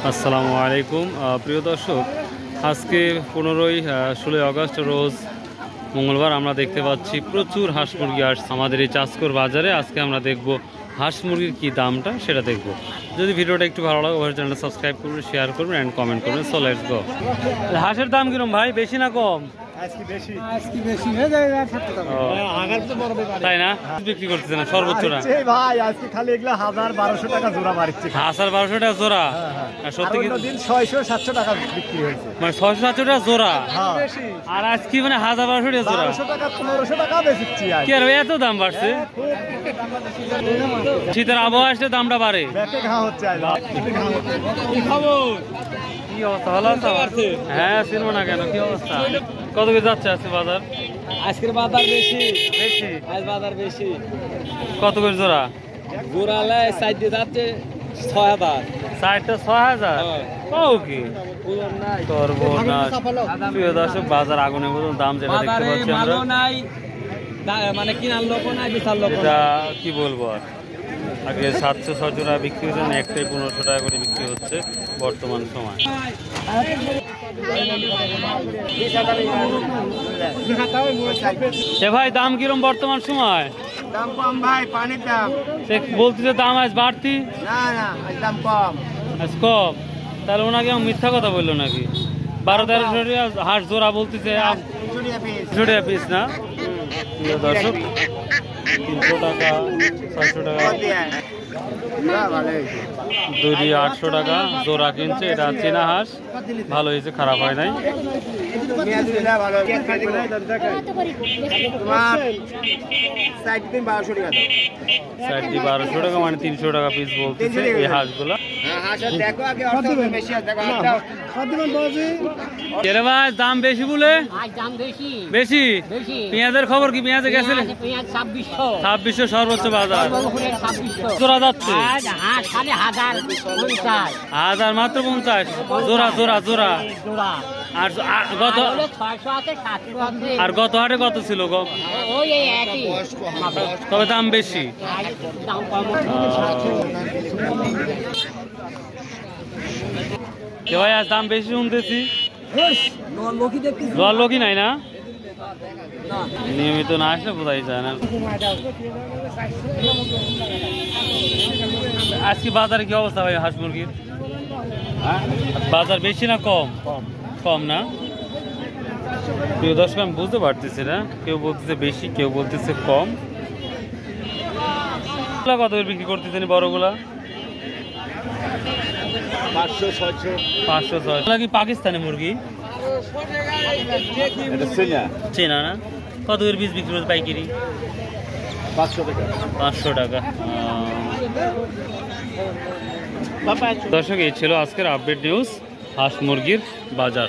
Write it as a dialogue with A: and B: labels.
A: আসসালামু আলাইকুম প্রিয় দর্শক, আজকে 16ই আগস্ট রোজ মঙ্গলবার আমরা দেখতে পাচ্ছি প্রচুর হাঁস মুরগি আসছে আমাদের এই চাষকর বাজারে। আজকে আমরা দেখব হাঁস মুরগির কী দামটা সেটা দেখব। যদি ভিডিওটা একটু ভালো লাগে ওই চ্যানেলটা সাবস্ক্রাইব করবেন, শেয়ার করবেন অ্যান্ড কমেন্ট করবেন। So let's go. হাঁসের দাম কিরকম ভাই, বেশি না কম? তাই না, বিক্রি করতেছে না সর্বোচ্চটা
B: ভাই আজকে খালি এগুলা 1000-1200 টাকা জোড়া মারছে।
A: 1000-1200 টাকা জোড়া? সত্যি কি?
B: দিন 600-700 টাকা বিক্রি হয়েছে,
A: মানে 600-700 টাকা জোড়া। আর আজকে মানে 1000-1200 টাকা জোড়া,
B: 1200 টাকা 1500 টাকা বেচছি।
A: কি আর এত দাম বাড়ছে? শীতের আবহাওয়া আসলে দামটা বাড়ে। কি অবস্থা, ভালো আছে? হ্যাঁ, চিনবো না কেন, কি অবস্থা? কত কি যাচ্ছে আজকে বাজার?
C: আজকের বাজার বেশি
A: বেশি?
C: আজ বাজার বেশি।
A: কত করে জোড়া?
C: জোড়ালে সাইড দিয়ে যাচ্ছে 6000।
A: 6000? ও কি করবো না প্রিয় দর্শক, বাজার আগুনের মতন দাম যেটা দেখতে পাচ্ছি আমরা,
C: নাই মানে কিনার লোক নাই, বিশাল লোক
A: এটা কি বলবো আর। আগে 700-600 টাকা বিক্রি হচ্ছে, একটাই 1500 টাকা করে বিক্রি হচ্ছে বর্তমান সময়। ভাই দাম কিরম বর্তমান সময়?
B: দাম কম ভাই, পানির দাম।
A: বলতেছে দাম আজ বাড়তি?
B: না না, দাম কম।
A: আজ কম? তাহলে ওনাকে মিথ্যা কথা বললো নাকি? 1200-1300 হাঁস জোড়া বলতেছে 300 টাকা পিস না? দর্শক 300 টাকা 600 টাকা 800 টাকা জোড়া কিনছে। এটা চীনা হাঁস, ভালো হয়েছে, খারাপ হয় নাই।
B: সাইড দিন 1200 টাকা,
A: সাইড দিয়ে 1200 টাকা, মানে 300 টাকা পিস বলতেছে এই হাঁসগুলা। দাম বেশি বলে? বেশি? পেঁয়াজের খবর কি? পেঁয়াজে গেছে 2600 সর্বোচ্চ বাজার। জোড়া যাচ্ছে 1000, মাত্র 50 জোড়া জোড়া জোড়া। আর গত হাটে কত ছিল গো? তবে দাম বেশি। ভাই আজ দাম বেশি শুনতেছি। লোয়ার লোকই নাই না, নিয়মিত না আসলে বোঝাই যায় না। আজকে বাজারে কি অবস্থা ভাই হাঁস মুরগির? বাজার বেশি না কম? কম না? প্রিয় দর্শক, আমি বুঝতে পারতেছি না, কেউ বলতেছে বেশি, কেউ বলতেছে কম। কত বিক্রি করতেছেন বড়গুলা? 500-600 কি পাকিস্তানি মুরগি? চেনা না? কত করে পিস বিক্রি করতে পাইকারি? 500 টাকা। দর্শক, এই ছিল আজকের আপডেট নিউজ হাঁস মুরগির বাজার।